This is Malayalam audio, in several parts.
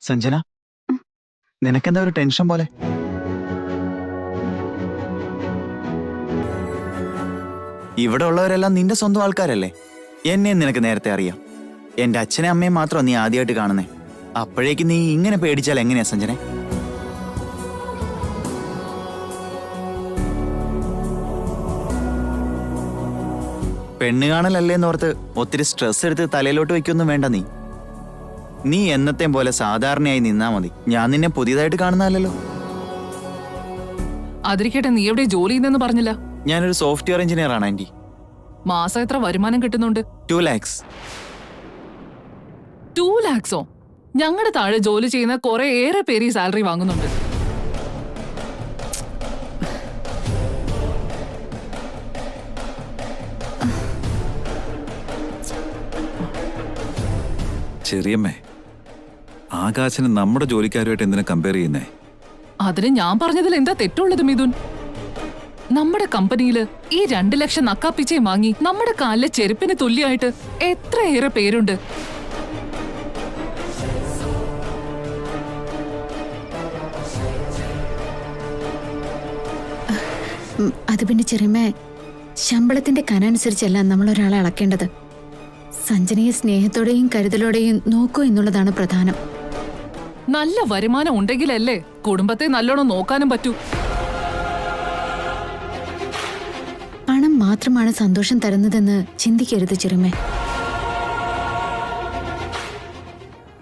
സഞ്ജന, നിനക്കെന്താ ഒരു ടെൻഷൻ പോലെ? ഇവിടെ ഉള്ളവരെല്ലാം നിന്റെ സ്വന്തം ആൾക്കാരല്ലേ? എന്നെ നിനക്ക് നേരത്തെ അറിയാം. എന്റെ അച്ഛനെ അമ്മയും മാത്രം നീ ആദ്യമായിട്ട് കാണുന്നേ. അപ്പോഴേക്ക് നീ ഇങ്ങനെ പേടിച്ചാൽ എങ്ങനെയാ സഞ്ജനെ? പെണ്ണ് കാണലല്ലേന്നോർത്ത് ഒത്തിരി സ്ട്രെസ് എടുത്ത് തലയിലോട്ട് വെക്കൊന്നും വേണ്ട. നീ എന്നത്തെയും പോലെ സാധാരണയായി നിന്നാ മതി. ഞാൻ നിന്നെ പുതിയതായിട്ട് കാണുന്നല്ലോ. അതിരിക്കട്ടെ, നീ എവിടെ ജോലി ചെയ്യുന്നെന്ന് പറഞ്ഞില്ല. ഞാനൊരു സോഫ്റ്റ്വെയർ എഞ്ചിനീയർ ആണ് ആന്റി. മാസം എത്ര വരുമാനം കിട്ടുന്നുണ്ട്? 2 lakhs. 2 lakhsോ? ഞങ്ങളുടെ താഴെ ജോലി ചെയ്യുന്ന കുറെ ഏറെ പേര് ഈ സാലറി വാങ്ങുന്നുണ്ട്. ചെറിയമ്മേ, ആകാശന് നമ്മുടെ ജോലിക്കാരുമായിട്ട് എന്തിനാ കമ്പയർ ചെയ്യുന്നേ? അതിന് ഞാൻ പറഞ്ഞതിൽ എന്താ തെറ്റുള്ളത് മിഥുൻ? നമ്മുടെ കമ്പനിയില് ഈ 2 ലക്ഷം നക്കാപ്പിച്ചയും വാങ്ങി നമ്മുടെ കാലിലെ ചെരുപ്പിന് തുല്യമായിട്ട് എത്രയേറെ പേരുണ്ട്. അത് പിന്നെ ചെറിയമ്മേ, ശമ്പളത്തിന്റെ കനനുസരിച്ചല്ല നമ്മൾ ഒരാളെ അളക്കേണ്ടത്. സഞ്ജനയെ സ്നേഹത്തോടെയും കരുതലോടെയും നോക്കൂ എന്നുള്ളതാണ് പ്രധാനം. നല്ല വരുമാനം ഉണ്ടെങ്കിലല്ലേ കുടുംബത്തെ നല്ലോണം നോക്കാനും പറ്റൂ. പണം മാത്രമാണ് സന്തോഷം തരുന്നതെന്ന് ചിന്തിക്കരുത് ചെറുമേ.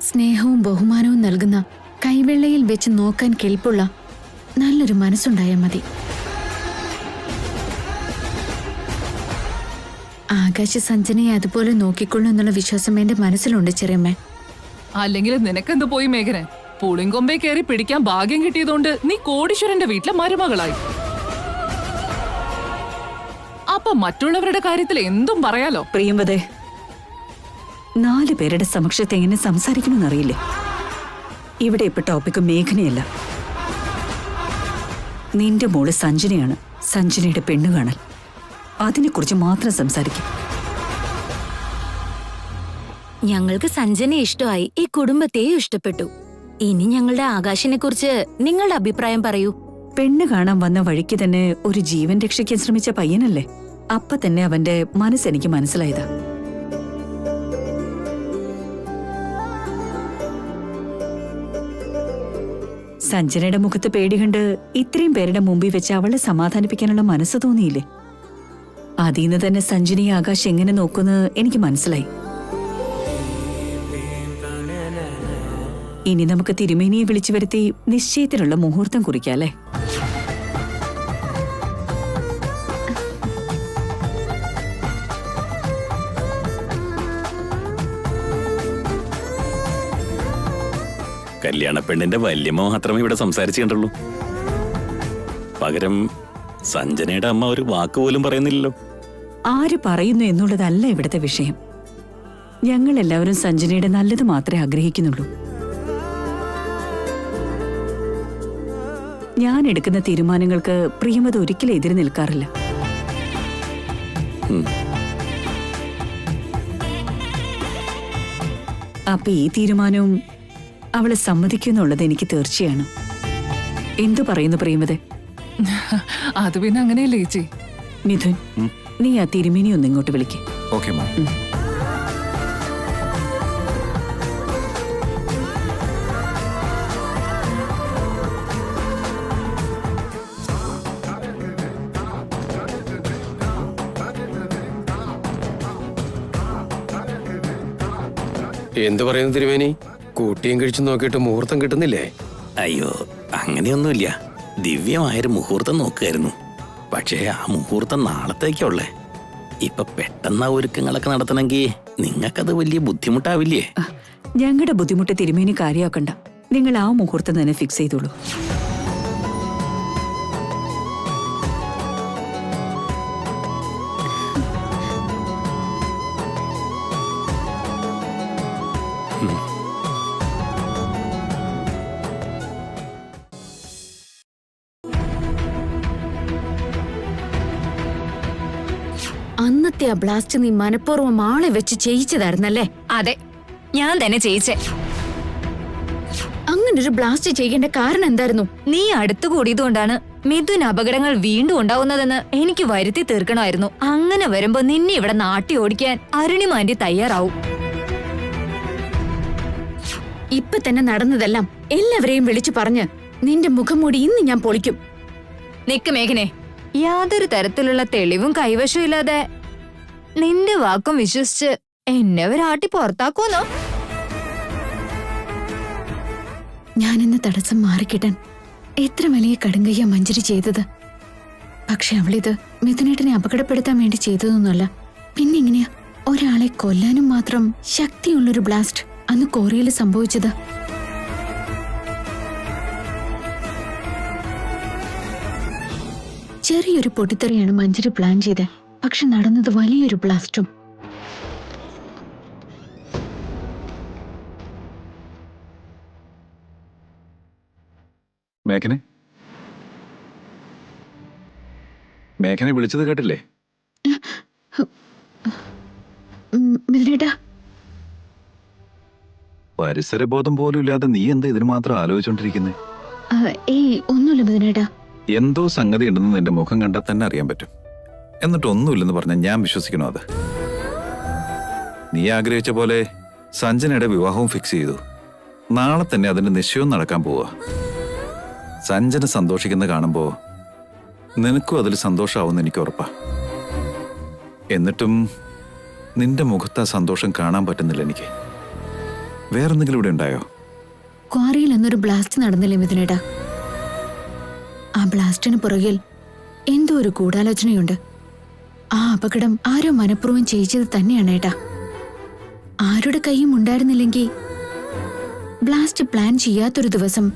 സ്നേഹവും ബഹുമാനവും നൽകുന്ന, കൈവെള്ളയിൽ വെച്ച് നോക്കാൻ കെൽപ്പുള്ള നല്ലൊരു മനസ്സുണ്ടായാൽ മതി. ആകാശ സഞ്ജനയെ അതുപോലെ നോക്കിക്കൊള്ളൂ എന്നുള്ള വിശ്വാസം എന്റെ മനസ്സിലുണ്ട് ചെറിയമ്മേ. അല്ലെങ്കിൽ നിനക്കെന്ത് പോയി മേഘനെ? പുളിങ്കൊമ്പേ കയറി പിടിക്കാൻ ഭാഗ്യം കിട്ടിയതുകൊണ്ട് നീ കോടീശ്വരന്റെ വീട്ടിലെ മരുമകളായി. അപ്പൊ മറ്റുള്ളവരുടെ കാര്യത്തിൽ എന്തും പറയാലോ. പ്രിയംവദേ, 4 പേരുടെ സമക്ഷത്ത് എങ്ങനെ സംസാരിക്കണമെന്നറിയില്ലേ? ഇവിടെ ഇപ്പൊ ടോപ്പിക്ക് മേഘനയല്ല. നിന്റെ മോള് സഞ്ജനയാണ്. സഞ്ജനയുടെ പെണ്ണു കാണൽ, അതിനെക്കുറിച്ച് മാത്രം സംസാരിക്കും. ഞങ്ങൾക്ക് സഞ്ജനയെ ഇഷ്ടമായി, ഈ കുടുംബത്തെയും ഇഷ്ടപ്പെട്ടു. ഇനി ഞങ്ങളുടെ ആകാശിനെ കുറിച്ച് നിങ്ങളുടെ അഭിപ്രായം പറയൂ. പെണ്ണ് കാണാൻ വന്ന വഴിക്ക് തന്നെ ഒരു ജീവൻ രക്ഷിക്കാൻ ശ്രമിച്ച പയ്യനല്ലേ? അപ്പൊ തന്നെ അവന്റെ മനസ്സെനിക്ക് മനസ്സിലായതാ. സഞ്ജനയുടെ മുഖത്ത് പേടി കണ്ട് ഇത്രയും പേരുടെ മുമ്പിൽ വെച്ച് അവളെ സമാധാനിപ്പിക്കാനുള്ള മനസ്സ് തോന്നിയില്ലേ? അതിന്ന് തന്നെ സഞ്ജനയെ ആകാശ് എങ്ങനെ നോക്കുന്നു എനിക്ക് മനസ്സിലായി. ഇനി നമുക്ക് തിരുമേനിയെ വിളിച്ചു വരുത്തി നിശ്ചയത്തിനുള്ള മുഹൂർത്തം കുറിക്കാല്ലേ? കല്യാണ പെണ്ണിന്റെ വല്യമ്മ മാത്രമേ ഇവിടെ സംസാരിച്ചു കണ്ടുള്ളൂ. പകരം സഞ്ജനയുടെ അമ്മ ഒരു വാക്ക് പോലും പറയുന്നില്ലല്ലോ. ആര് പറയുന്നു എന്നുള്ളതല്ല ഇവിടുത്തെ വിഷയം. ഞങ്ങൾ എല്ലാവരും സഞ്ജനയുടെ നല്ലത് മാത്രമേ ആഗ്രഹിക്കുന്നുള്ളൂ. ഞാൻ എടുക്കുന്ന തീരുമാനങ്ങൾക്ക് പ്രിയമത ഒരിക്കലും എതിര് നിൽക്കാറില്ല. അപ്പൊ ഈ തീരുമാനവും അവളെ സമ്മതിക്കുന്നുള്ളത് എനിക്ക് തീർച്ചയാണ്. എന്തു പറയുന്നു പ്രിയമത? അത് പിന്നെ അങ്ങനെയല്ലേ ചേച്ചി. മിഥുൻ, നീ ആ തിരുമേനി ഒന്ന് ഇങ്ങോട്ട് വിളിക്ക്. Okay ma'am. എന്ത് പറയുന്നു തിരുമേനി? കൂട്ടിയും കഴിച്ചു നോക്കിയിട്ട് മുഹൂർത്തം കിട്ടുന്നില്ലേ? അയ്യോ, അങ്ങനെയൊന്നുമില്ല. ദിവ്യമായൊരു മുഹൂർത്തം നോക്കുകയായിരുന്നു. പക്ഷേ ആ മുഹൂർത്തം നാളത്തേക്കുള്ളേ. ഇപ്പൊ പെട്ടെന്ന് ആ ഒരുക്കങ്ങളൊക്കെ നടത്തണമെങ്കിൽ നിങ്ങൾക്കത് വലിയ ബുദ്ധിമുട്ടാവില്ലേ? ഞങ്ങളുടെ ബുദ്ധിമുട്ട് തിരുമേനി കാര്യമാക്കണ്ട. നിങ്ങൾ ആ മുഹൂർത്തം തന്നെ ഫിക്സ് ചെയ്തോളൂ. അന്നത്തെ ആ ബ്ലാസ്റ്റ് നീ മനഃപൂർവ്വം ആളെ വെച്ച് ചെയ്യിച്ചതായിരുന്നല്ലേ? അതെ, ഞാൻ തന്നെ ചെയ്യിച്ചേ. അങ്ങനൊരു ബ്ലാസ്റ്റ് ചെയ്യേണ്ട കാരണം എന്തായിരുന്നു? നീ അടുത്തു കൂടിയതുകൊണ്ടാണ് മിഥുൻ അപകടങ്ങൾ വീണ്ടും ഉണ്ടാവുന്നതെന്ന് എനിക്ക് വരുത്തി തീർക്കണമായിരുന്നു. അങ്ങനെ വരുമ്പോ നിന്നെ ഇവിടെ നാട്ടി ഓടിക്കാൻ അരുണിമാന്റെ തയ്യാറാവും. ഇപ്പൊ തന്നെ നടന്നതെല്ലാം എല്ലാവരെയും വിളിച്ചു പറഞ്ഞ് നിന്റെ മുഖം മൂടി ഇന്ന് ഞാൻ പൊളിക്കും. നിക്ക് മേഘനെ, യാതൊരു തരത്തിലുള്ള തെളിവും കൈവശവും ഇല്ലാതെ നിന്റെ വാക്കും വിശ്വസിച്ച് എന്നെ ഒരാട്ടി പുറത്താക്കുമെന്നോ? ഞാനെന്ന തടസ്സം മാറിക്കിട്ടാൻ എത്ര വലിയ കടുങ്കയ്യ മഞ്ജരി ചെയ്തത്. പക്ഷെ അവളിത് മിഥുനേട്ടനെ അപകടപ്പെടുത്താൻ വേണ്ടി ചെയ്തതൊന്നുമല്ല. പിന്നെങ്ങനെയാ ഒരാളെ കൊല്ലാനും മാത്രം ശക്തിയുള്ളൊരു ബ്ലാസ്റ്റ് അന്ന് കൊറിയയിൽ സംഭവിച്ചത്? ചെറിയൊരു പൊട്ടിത്തെറിയാണ് മഞ്ജരി പ്ലാൻ ചെയ്തത്. പക്ഷെ നടന്നത് വലിയൊരു ബ്ലാസ്റ്റും. മേഘനെ വിളിച്ചത് കേട്ടില്ലേ? മിഥുനേട്ടാ, പരിസരബോധം പോലും ഇല്ലാതെ നീ എന്താ ഇതിന് മാത്രം ആലോചിച്ചോണ്ടിരിക്കുന്നേ? ഏയ് ഒന്നുമില്ല മിഥുനേട്ടാ. എന്തോ സംഗതി ഉണ്ടെന്ന് നിന്റെ മുഖം കണ്ടാൽ തന്നെ അറിയാൻ പറ്റും. എന്നിട്ട് ഒന്നുമില്ലെന്ന് പറഞ്ഞാൽ ഞാൻ വിശ്വസിക്കണോ അത്? നീ ആഗ്രഹിച്ച പോലെ സഞ്ജനയുടെ വിവാഹവും ഫിക്സ് ചെയ്തു. നാളെ തന്നെ അതിന്റെ നിശ്ചയവും നടക്കാൻ പോവാ. സഞ്ജന സന്തോഷിക്കുന്ന കാണുമ്പോ നിനക്കും അതിൽ സന്തോഷമാവുമെന്ന് എനിക്ക് ഉറപ്പാ. എന്നിട്ടും നിന്റെ മുഖത്ത് ആ സന്തോഷം കാണാൻ പറ്റുന്നില്ല എനിക്ക്. വേറെന്തെങ്കിലും ഇവിടെ ഉണ്ടായോ? ക്വാറിയിൽ എന്നൊരു ബ്ലാസ്റ്റ് നടന്നില്ലേ മിഥുനേട്ടാ? ആ ബ്ലാസ്റ്റിന് പുറകിൽ എന്തോ ഒരു ഗൂഢാലോചനയുണ്ട്. ആ അപകടം ആരോ മനഃപൂർവ്വം ചെയ്യിച്ചത് തന്നെയാണ് ഏട്ടാ. ആരുടെ കൈയും ഉണ്ടായിരുന്നില്ലെങ്കിൽ ബ്ലാസ്റ്റ് പ്ലാൻ ചെയ്യാത്തൊരു ദിവസം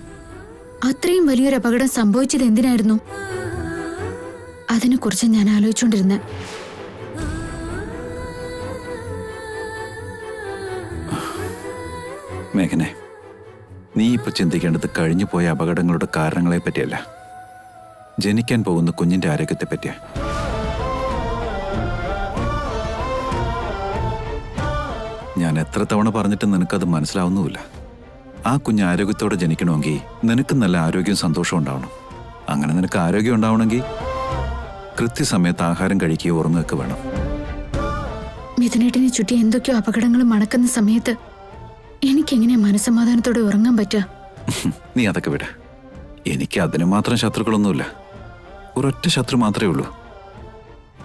അത്രയും വലിയൊരു അപകടം സംഭവിച്ചത് എന്തിനായിരുന്നു? അതിനെക്കുറിച്ച് ഞാൻ ആലോചിച്ചുകൊണ്ടിരുന്ന. മേഘനെ, നീ ഇപ്പൊ ചിന്തിക്കേണ്ടത് കഴിഞ്ഞു പോയ അപകടങ്ങളുടെ കാരണങ്ങളെ പറ്റിയല്ല, ജനിക്കാൻ പോകുന്ന കുഞ്ഞിന്റെ ആരോഗ്യത്തെ പറ്റിയാ. ഞാൻ എത്ര തവണ പറഞ്ഞിട്ട് നിനക്കത് മനസ്സിലാവുന്നുമില്ല. ആ കുഞ്ഞ് ആരോഗ്യത്തോടെ ജനിക്കണമെങ്കിൽ നിനക്ക് നല്ല ആരോഗ്യവും സന്തോഷവും ഉണ്ടാവണം. അങ്ങനെ നിനക്ക് ആരോഗ്യം ഉണ്ടാവണമെങ്കിൽ കൃത്യസമയത്ത് ആഹാരം കഴിക്കുകയോ ഉറങ്ങുകയൊക്കെ വേണം. മിഥുനേട്ടനെ ചുറ്റി എന്തൊക്കെയോ അപകടങ്ങൾ മണക്കുന്ന സമയത്ത് എനിക്കെങ്ങനെ മനസ്സമാധാനത്തോടെ ഉറങ്ങാൻ പറ്റുക? നീ അതൊക്കെ വിട. എനിക്ക് അതിന് മാത്രം ശത്രുക്കളൊന്നുമില്ല. ഒരൊറ്റ ശത്രു മാത്രമേ ഉള്ളൂ.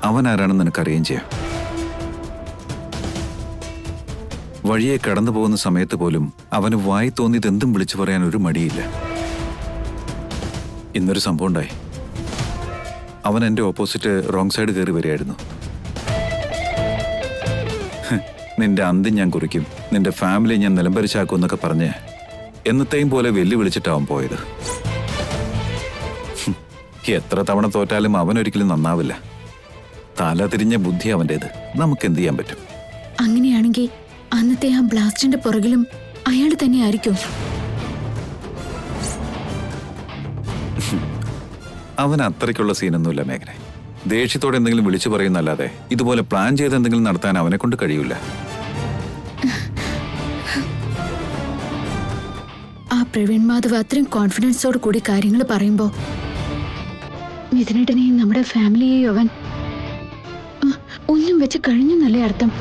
അവൻ ആരാണെന്ന് നിനക്കറിയുകയും ചെയ്യാം. വഴിയെ കടന്നു പോകുന്ന സമയത്ത് പോലും അവന് വായി തോന്നിയത് എന്തും വിളിച്ചു പറയാൻ ഒരു മടിയില്ല. ഇന്നൊരു സംഭവം ഉണ്ടായി. അവൻ എൻ്റെ ഓപ്പോസിറ്റ് റോങ് സൈഡ് കയറി വരികയായിരുന്നു. നിന്റെ അന്ത്യം ഞാൻ കുറിക്കും, നിന്റെ ഫാമിലി ഞാൻ നിലംപരിച്ചാക്കും എന്നൊക്കെ പറഞ്ഞ് എന്നത്തെയും പോലെ വെല്ലുവിളിച്ചിട്ടാവും പോയത്. എത്ര തവണ തോറ്റാലും അവനൊരിക്കലും നന്നാവില്ല. തല തിരിഞ്ഞ ബുദ്ധി അവൻ്റേത്. നമുക്ക് എന്ത് ചെയ്യാൻ പറ്റും? അങ്ങനെയാണെങ്കിൽ അന്നത്തെ ആ ബ്ലാസ്റ്റിന്റെ പുറകിലും അയാൾ തന്നെ ആയിരിക്കും. അവൻ അത്രയ്ക്കുള്ള സീനൊന്നുമില്ല മേഘനെ. ദേഷ്യത്തോടെ എന്തെങ്കിലും വിളിച്ചു പറയുന്നല്ലാതെ ഇതുപോലെ പ്ലാൻ ചെയ്ത് എന്തെങ്കിലും നടത്താൻ അവനെ കൊണ്ട് കഴിയില്ല. ആ പ്രവീൺ മാധവ് അത്രയും കോൺഫിഡൻസോട് കൂടി കാര്യങ്ങൾ പറയുമ്പോ മിഥുനേട്ടനെയും നമ്മുടെ ഫാമിലിയെയും അവൻ ഒന്നും വെച്ച് കഴിഞ്ഞെന്നല്ലേ അർത്ഥം?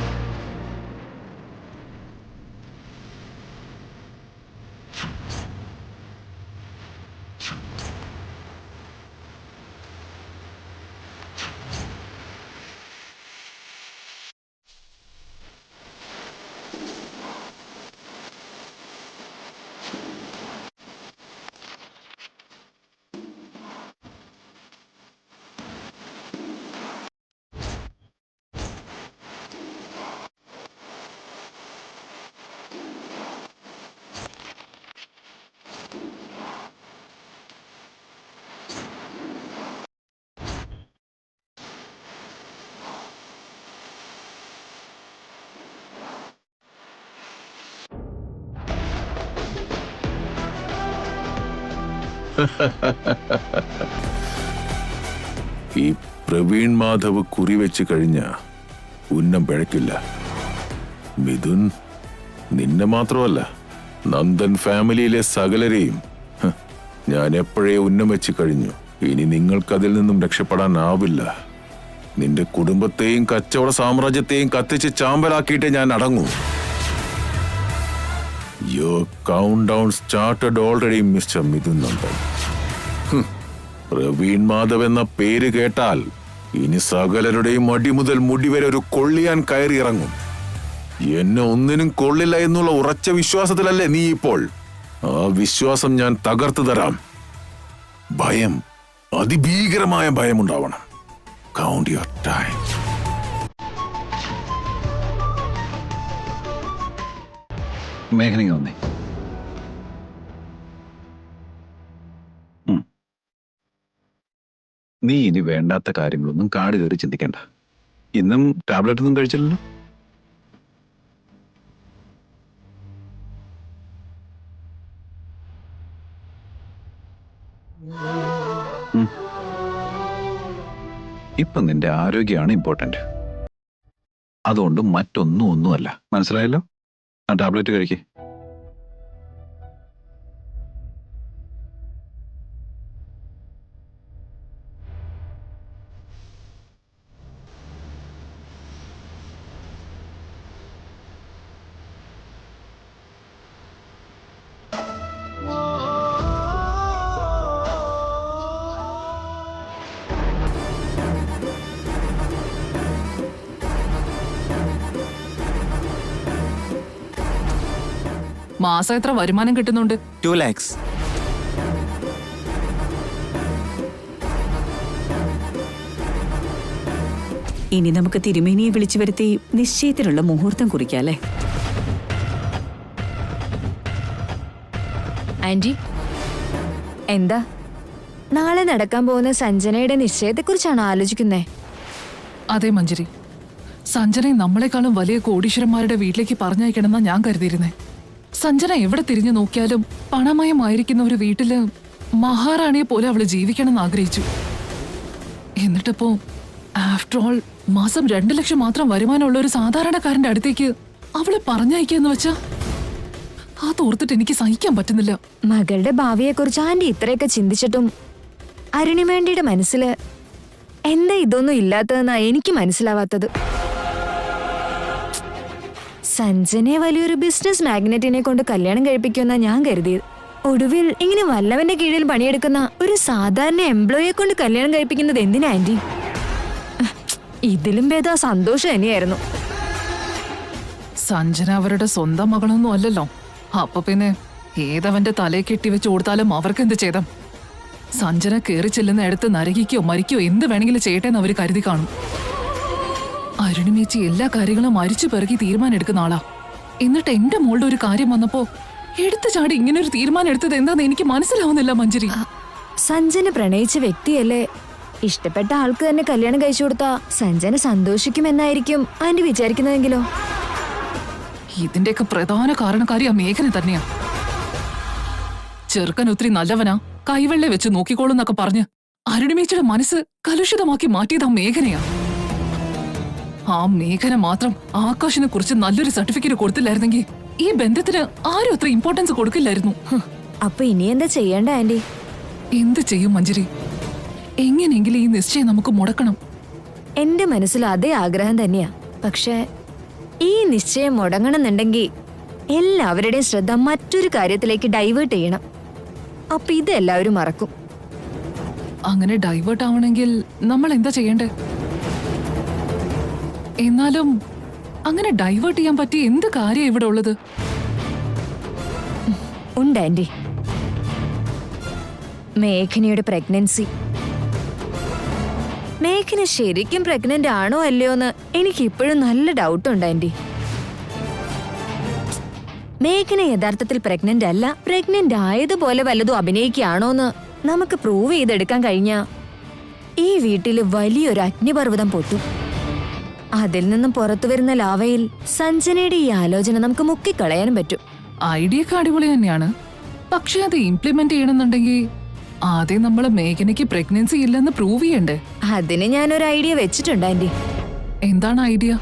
ഈ പ്രവീൺ മാധവ് കുറിവെച്ച് കഴിഞ്ഞ ഉന്നം പിഴക്കില്ല. മിഥുൻ നിന്നെ മാത്രമല്ല നന്ദൻ ഫാമിലിയിലെ സകലരെയും ഞാൻ എപ്പോഴേ ഉന്നം വെച്ച് കഴിഞ്ഞു. ഇനി നിങ്ങൾക്കതിൽ നിന്നും രക്ഷപ്പെടാനാവില്ല. നിന്റെ കുടുംബത്തെയും കച്ചവട സാമ്രാജ്യത്തെയും കത്തിച്ച് ചാമ്പലാക്കിയിട്ടേ ഞാൻ അടങ്ങൂ. Your countdown started already, Mr. Mithun Nandan. Praveen Madhav എന്ന പേര് കേട്ടാൽ ഇനി സകലരുടെയും അടി മുതൽ മുടി വരെ ഒരു കൊള്ളിയാൻ കയറി ഇറങ്ങും. എന്നെ ഒന്നിനും കൊള്ളില്ല എന്നുള്ള ഉറച്ച വിശ്വാസത്തിലല്ലേ നീ ഇപ്പോൾ? ആ വിശ്വാസം ഞാൻ തകർത്തു തരാം. ഭയം, അതിഭീകരമായ ഭയമുണ്ടാവണം. Count your time. മേഘനയ്ക്ക് വന്നേ. നീ ഇനി വേണ്ടാത്ത കാര്യങ്ങളൊന്നും കാട് കയറി ചിന്തിക്കണ്ട. ഇന്നും ടാബ്ലറ്റ് ഒന്നും കഴിച്ചില്ലല്ലോ. ഇപ്പൊ നിന്റെ ആരോഗ്യമാണ് ഇമ്പോർട്ടന്റ്. അതുകൊണ്ട് ഒന്നുമല്ല. മനസ്സിലായല്ലോ? ആ ടാബ്ലറ്റ് കഴിക്കേ. മാസം എത്ര വരുമാനം കിട്ടുന്നുണ്ട്? 2 lakhs. ഇനി നമുക്ക് തിരുമേനിയെ വിളിച്ചു വരുത്തി നിശ്ചയത്തിനുള്ള മുഹൂർത്തം കുറിക്കാല്ലേ? ആന്റി, എന്താ നാളെ നടക്കാൻ പോകുന്ന സഞ്ജനയുടെ നിശ്ചയത്തെക്കുറിച്ചാണ് ആലോചിക്കുന്നേ? അതെ മഞ്ജരി, സഞ്ജനയെ നമ്മളെക്കാളും വലിയ കോടീശ്വരന്മാരുടെ വീട്ടിലേക്ക് പറഞ്ഞയക്കണമെന്നാ ഞാൻ കരുതിയിരുന്നേ. സഞ്ജന എവിടെ തിരിഞ്ഞു നോക്കിയാലും പണമയമായിരിക്കുന്ന ഒരു വീട്ടില് മഹാറാണിയെ പോലെ അവള് ജീവിക്കണം എന്ന് ആഗ്രഹിച്ചു. എന്നിട്ടിപ്പോ ആഫ്റ്റർ ഓൾ മാസം 2 ലക്ഷം മാത്രം വരുമാനമുള്ള ഒരു സാധാരണക്കാരന്റെ അടുത്തേക്ക് അവളെ പറഞ്ഞയക്കാന്ന് വെച്ചാ അതോർത്തിട്ട് എനിക്ക് സഹിക്കാൻ പറ്റുന്നില്ല. മകളുടെ ഭാവിയെക്കുറിച്ച് ആന്റി ഇത്രയൊക്കെ ചിന്തിച്ചിട്ടും അരുണിമേണ്ടിയുടെ മനസ്സില് എന്താ ഇതൊന്നും ഇല്ലാത്തതെന്നാ എനിക്ക് മനസ്സിലാവാത്തത്. സഞ്ജനയെ വലിയൊരു ബിസിനസ് മാഗ്നറ്റിനെ കൊണ്ട് കല്യാണം കഴിപ്പിക്കുമെന്നാ ഞാൻ കരുതിയത്. ഒടുവിൽ ഇങ്ങനെ വല്ലവന്റെ കീഴിൽ പണിയെടുക്കുന്ന ഒരു സാധാരണ എംപ്ലോയിയെ കൊണ്ട് കല്യാണം കഴിപ്പിക്കുന്നത് എന്തിനാ ആന്റി? ഇതിലും ഭേദം സന്തോഷം തന്നെയായിരുന്നു. സഞ്ജന അവരുടെ സ്വന്തം മകളൊന്നും അല്ലല്ലോ. അപ്പൊ പിന്നെ ഏതവന്റെ തലയെ കെട്ടിവെച്ച് കൊടുത്താലും അവർക്ക് എന്ത് ചെയ്താം? സഞ്ജന കയറി ചെല്ലുന്ന ഇടത്ത് നരകിക്കോ മരിക്കോ എന്ത് വേണമെങ്കിലും ചെയ്യട്ടെന്ന് അവര് കരുതി കാണും. അരുണിമേച്ചി എല്ലാ കാര്യങ്ങളും മരിച്ചു പിറകി തീരുമാനം എടുക്കുന്ന ആളാ. എന്നിട്ട് എന്റെ മോളുടെ ഒരു കാര്യം വന്നപ്പോ എടുത്തു ചാടി ഇങ്ങനെ ഒരു തീരുമാനം എടുത്തത് എന്താന്ന് എനിക്ക് മനസ്സിലാവുന്നില്ല മഞ്ജരി. സഞ്ജന പ്രണയിച്ച വ്യക്തിയല്ലേ? ഇഷ്ടപ്പെട്ട ആൾക്ക് തന്നെ കല്യാണം കഴിച്ചു കൊടുത്താ സഞ്ജന സന്തോഷിക്കുമെന്നായിരിക്കും ആന്റി വിചാരിക്കുന്നതെങ്കിലോ? ഇതിന്റെയൊക്കെ പ്രധാന കാരണക്കാരി ആ മേഘന തന്നെയാ. ചെറുക്കൻ ഒത്തിരി നല്ലവനാ, കൈവെള്ളെ വെച്ച് നോക്കിക്കോളൂന്നൊക്കെ പറഞ്ഞ് അരുണിമേച്ചിയുടെ മനസ്സ് കലുഷിതമാക്കി മാറ്റിയത് ആ മേഘനയാ. ആ മേഘന മാത്രം ആകാശിനെ കുറിച്ച് നല്ലൊരു സർട്ടിഫിക്കറ്റ് കൊടുത്തില്ലായിരുന്നെങ്കിൽ ഈ ബന്ധത്തിന് ആരും അത്ര ഇമ്പോർട്ടൻസ് കൊടുക്കില്ലായിരുന്നു. അപ്പൊ ഇനി എന്താ ചെയ്യേണ്ട ആന്റി? എന്ത് ചെയ്യും മഞ്ജരി? എങ്ങനെയെങ്കിലും ഈ നിശ്ചയം നമുക്ക് മുടക്കണം. എന്റെ മനസ്സിൽ അതേ ആഗ്രഹം തന്നെയാ. പക്ഷെ ഈ നിശ്ചയം മുടങ്ങണമെന്നുണ്ടെങ്കിൽ എല്ലാവരുടെയും ശ്രദ്ധ മറ്റൊരു കാര്യത്തിലേക്ക് ഡൈവേർട്ട് ചെയ്യണം. അപ്പൊ ഇതെല്ലാവരും മറക്കും. അങ്ങനെ ഡൈവേർട്ട് ആവണമെങ്കിൽ നമ്മൾ എന്താ ചെയ്യണ്ടേ? എന്നാലും അങ്ങനെ ഡൈവേർട്ട് ചെയ്യാൻ പറ്റിയ എന്ത് കാര്യം ഇവിടെ ഉള്ളത്? ഉണ്ട് ആന്റി, മേഘനയുടെ പ്രഗ്നൻസി. മേഘന ശരിക്കും പ്രഗ്നന്റ് ആണോ അല്ലയോ എന്ന് എനിക്ക് ഇപ്പോഴും നല്ല ഡൗട്ട് ഉണ്ട് ആന്റി. മേഘന യഥാർത്ഥത്തിൽ പ്രഗ്നന്റ് അല്ല, പ്രഗ്നന്റ് ആയതുപോലെ വല്ലതും അഭിനയിക്കുകയാണോന്ന് നമുക്ക് പ്രൂവ് ചെയ്തെടുക്കാൻ കഴിഞ്ഞാ ഈ വീട്ടില് വലിയൊരു അഗ്നിപർവ്വതം പൊട്ടും. അതിൽ നിന്നും പുറത്തു വരുന്ന ലാവയിൽ സഞ്ജനയുടെ ഈ ആലോചന നമുക്ക് മുക്കിക്കളയാനും പറ്റും. ഐഡിയ ഒക്കെ അടിപൊളി തന്നെയാണ്. പക്ഷെ അത് ഇംപ്ലിമെന്റ് ചെയ്യണമെന്നുണ്ടെങ്കിൽ ആദ്യം നമ്മൾ മേഘനയ്ക്ക് പ്രഗ്നൻസി ഇല്ലെന്ന് പ്രൂവ് ചെയ്യണ്ടേ? അതിന് ഞാനൊരു ഐഡിയ വെച്ചിട്ടുണ്ട് ആന്റി. എന്താണ് ഐഡിയ?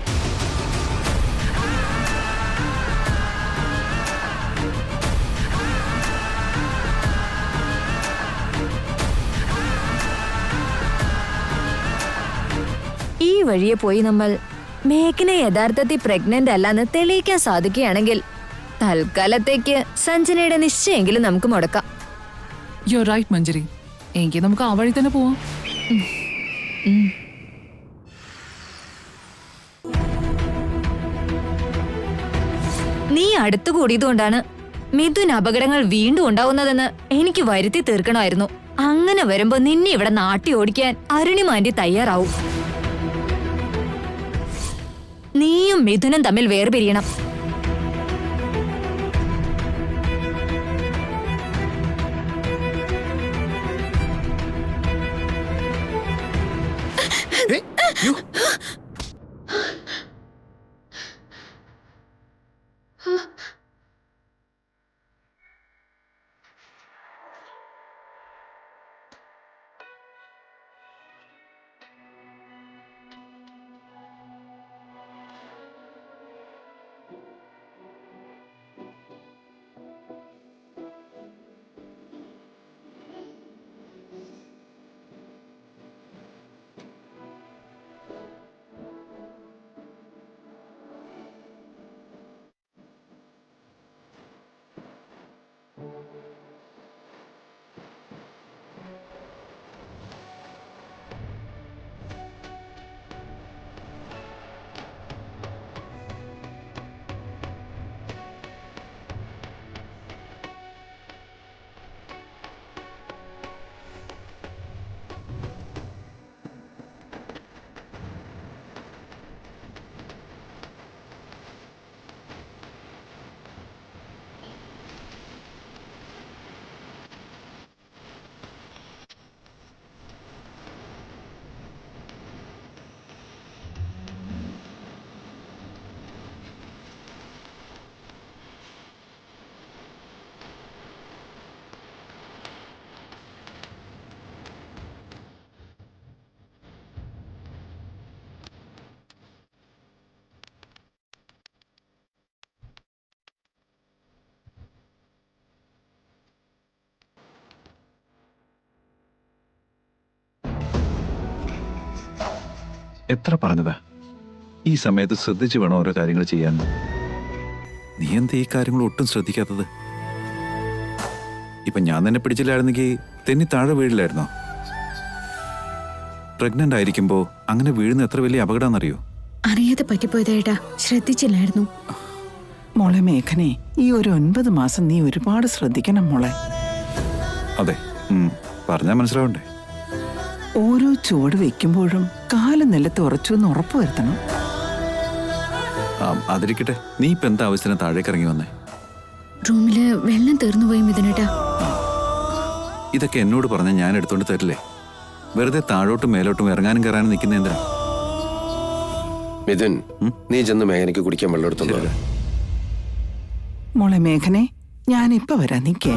വഴിയെ പോയി നമ്മൾ മേഘനെ യഥാർത്ഥത്തിൽ പ്രഗ്നന്റ് അല്ലാന്ന് തെളിയിക്കാൻ സാധിക്കുകയാണെങ്കിൽ തൽക്കാലത്തേക്ക് സഞ്ജനയുടെ നിശ്ചയെങ്കിലും നമുക്ക് മുടക്കാം. യു റൈറ്റ് മഞ്ജരി. എങ്കിൽ നമുക്ക് ആ വഴി തന്നെ പോവാം. നീ അടുത്തു കൂടിയതുകൊണ്ടാണ് മിഥുൻ അപകടങ്ങൾ വീണ്ടും ഉണ്ടാവുന്നതെന്ന് എനിക്ക് വരുത്തി തീർക്കണമായിരുന്നു. അങ്ങനെ വരുമ്പോ നിന്നെ ഇവിടെ നാട്ടി ഓടിക്കാൻ അരുണിമാന്റി തയ്യാറാവും. നീയും മിഥുനും തമ്മിൽ വേർപിരിയണം. എത്ര പറഞ്ഞതാ ഈ സമയത്ത് ശ്രദ്ധിച്ചു വേണം ഓരോ കാര്യങ്ങൾ ചെയ്യാൻ. നീ എന്താ ഈ കാര്യങ്ങൾ ഒട്ടും ശ്രദ്ധിക്കാത്തത്? ഇപ്പൊ ഞാൻ തന്നെ പിടിച്ചില്ലായിരുന്നെങ്കിൽ തെന്നി താഴെ വീഴില്ലായിരുന്നോ? പ്രഗ്നന്റ് ആയിരിക്കുമ്പോ അങ്ങനെ വീഴുന്ന എത്ര വലിയ അപകടമാണെന്നറിയോ? അറിയാതെ പറ്റിപ്പോയതേട്ടാ, ശ്രദ്ധിച്ചില്ലായിരുന്നു. മോളെ മേഘനെ, ഈ ഒരു 9 മാസം നീ ഒരുപാട് ശ്രദ്ധിക്കണം മോളെ. അതെ, പറഞ്ഞാൽ മനസ്സിലാവണ്ടേ? ഓരോ ചുവട് വെക്കുമ്പോഴും കാല് നിലത്ത് ഉറച്ചു എന്ന് ഉറപ്പുവരുത്തണം. അതിരിക്കട്ടെ, നീ ഇപ്പൊ എന്താ ആവശ്യത്തിന് താഴേക്ക് ഇറങ്ങി വന്നേ? റൂമില് വെള്ളം തീർന്നുപോയി മിഥുനേട്ടാ. ഇതൊക്കെ എന്നോട് പറഞ്ഞ ഞാൻ എടുത്തോണ്ട് തരില്ലേ? വെറുതെ താഴോട്ടും മേലോട്ടും ഇറങ്ങാനും കയറാനും നിൽക്കുന്ന എന്തിനാ? മിഥുൻ, നീ ചെന്ന് മേഘനയ്ക്ക് കുടിക്കാൻ വെള്ളം എടുത്തോളൂ. മോളെ മേഘനെ, ഞാനിപ്പോ വരാം, നിക്കേ.